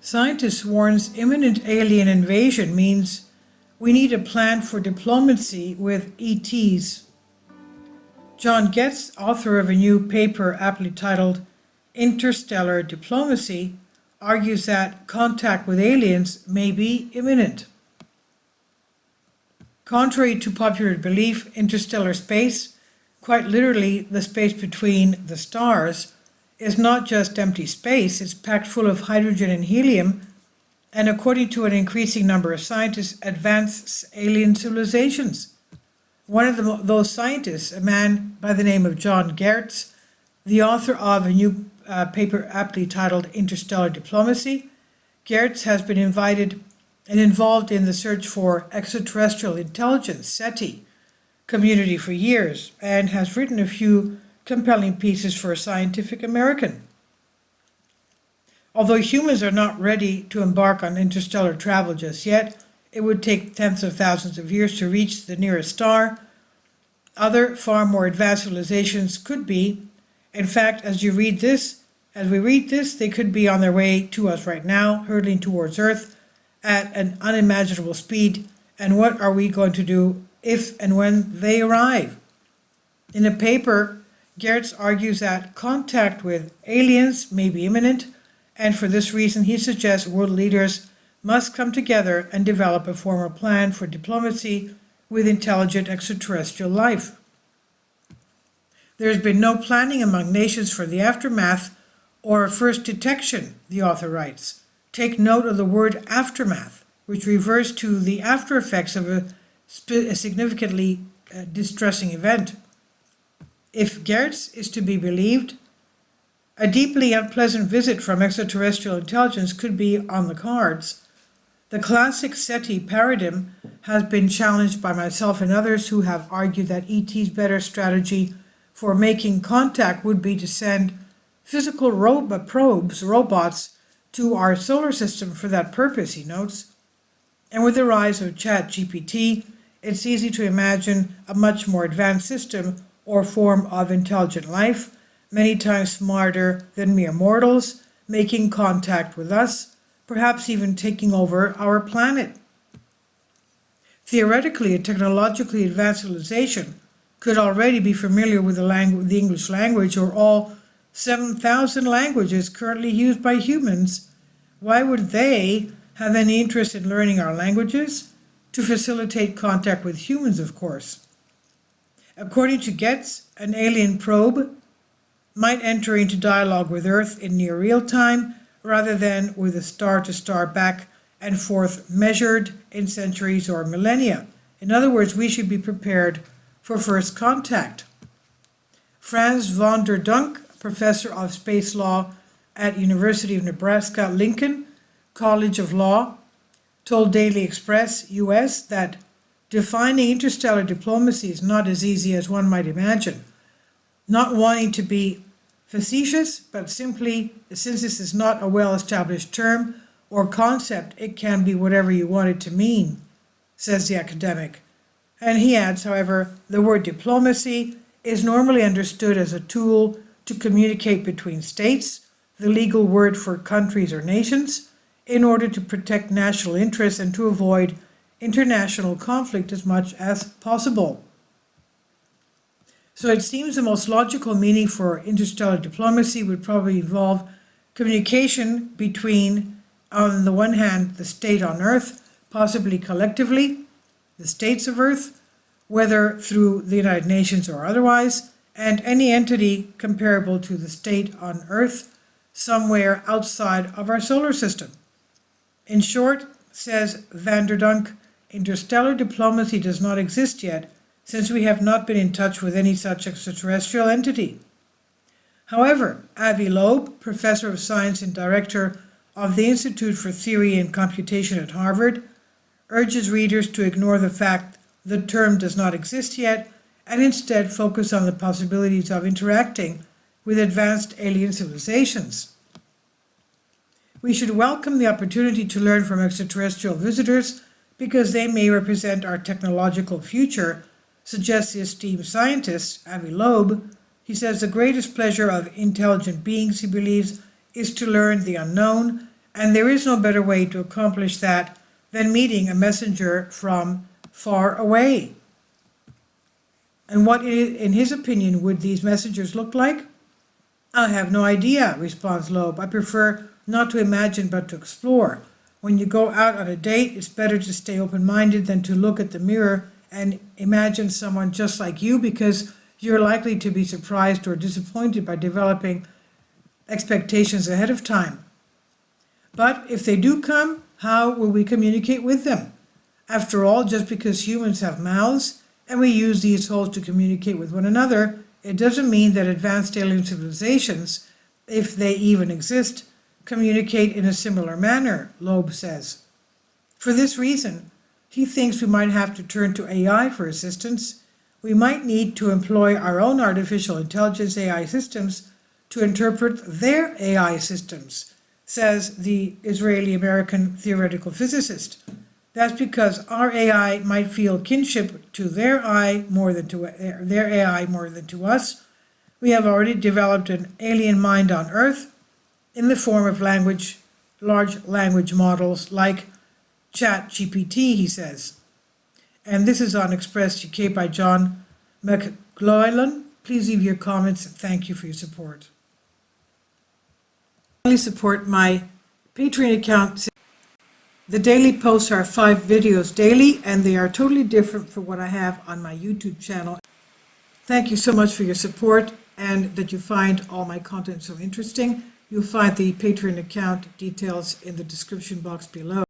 Scientists warns imminent alien invasion means we need a plan for diplomacy with ETs. John Getz, author of a new paper aptly titled Interstellar Diplomacy, argues that contact with aliens may be imminent. Contrary to popular belief, interstellar space, quite literally the space between the stars, is not just empty space, it's packed full of hydrogen and helium, and according to an increasing number of scientists, advanced alien civilizations. One of those scientists, a man by the name of John Gertz, the author of a new paper aptly titled Interstellar Diplomacy, Gertz has been invited and involved in the search for extraterrestrial intelligence, SETI, community for years, and has written a few compelling pieces for Scientific American. Although humans are not ready to embark on interstellar travel just yet, it would take tens of thousands of years to reach the nearest star. Other, far more advanced civilizations could be. In fact, as we read this, they could be on their way to us right now, hurtling towards Earth at an unimaginable speed. And what are we going to do if and when they arrive? In a paper, Gertz argues that contact with aliens may be imminent, and for this reason he suggests world leaders must come together and develop a formal plan for diplomacy with intelligent extraterrestrial life. There has been no planning among nations for the aftermath or first detection, the author writes. Take note of the word aftermath, which refers to the after effects of a significantly distressing event. If Gertz is to be believed, a deeply unpleasant visit from extraterrestrial intelligence could be on the cards. The classic SETI paradigm has been challenged by myself and others who have argued that ET's better strategy for making contact would be to send physical robots, to our solar system for that purpose, he notes. And with the rise of ChatGPT, it's easy to imagine a much more advanced system or form of intelligent life, many times smarter than mere mortals, making contact with us, perhaps even taking over our planet. Theoretically, a technologically advanced civilization could already be familiar with the English language or all 7,000 languages currently used by humans. Why would they have any interest in learning our languages? To facilitate contact with humans, of course. According to Getz, an alien probe might enter into dialogue with Earth in near real time rather than with a star-to-star back and forth measured in centuries or millennia. In other words, we should be prepared for first contact. Frans van der Dunk, professor of space law at University of Nebraska-Lincoln College of Law, told Daily Express US that defining interstellar diplomacy is not as easy as one might imagine. Not wanting to be facetious, but simply, since this is not a well-established term or concept, it can be whatever you want it to mean, says the academic. And he adds, however, the word diplomacy is normally understood as a tool to communicate between states, the legal word for countries or nations, in order to protect national interests and to avoid international conflict as much as possible. So it seems the most logical meaning for interstellar diplomacy would probably involve communication between, on the one hand, the state on Earth, possibly collectively, the states of Earth, whether through the United Nations or otherwise, and any entity comparable to the state on Earth somewhere outside of our solar system. In short, says van der Dunk, interstellar diplomacy does not exist yet, since we have not been in touch with any such extraterrestrial entity. However, Avi Loeb, professor of science and director of the Institute for Theory and Computation at Harvard, urges readers to ignore the fact the term does not exist yet and instead focus on the possibilities of interacting with advanced alien civilizations. We should welcome the opportunity to learn from extraterrestrial visitors because they may represent our technological future, suggests the esteemed scientist, Avi Loeb. He says the greatest pleasure of intelligent beings, he believes, is to learn the unknown And there is no better way to accomplish that than meeting a messenger from far away. And what, in his opinion, would these messengers look like? I have no idea, responds Loeb. I prefer not to imagine but to explore. When you go out on a date, it's better to stay open-minded than to look at the mirror and imagine someone just like you, because you're likely to be surprised or disappointed by developing expectations ahead of time. But if they do come, how will we communicate with them? After all, just because humans have mouths and we use these holes to communicate with one another, it doesn't mean that advanced alien civilizations, if they even exist, communicate in a similar manner, Loeb says. For this reason, he thinks we might have to turn to AI for assistance. We might need to employ our own artificial intelligence AI systems to interpret their AI systems, says the Israeli-American theoretical physicist. That's because our AI might feel kinship to their AI more than to us. We have already developed an alien mind on Earth in the form of large language models like ChatGPT, he says. And this is on Express UK by John McGloylan. Please leave your comments and thank you for your support. Please support my Patreon account. The daily posts are 5 videos daily, and they are totally different from what I have on my YouTube channel. Thank you so much for your support and that you find all my content so interesting. You'll find the Patreon account details in the description box below.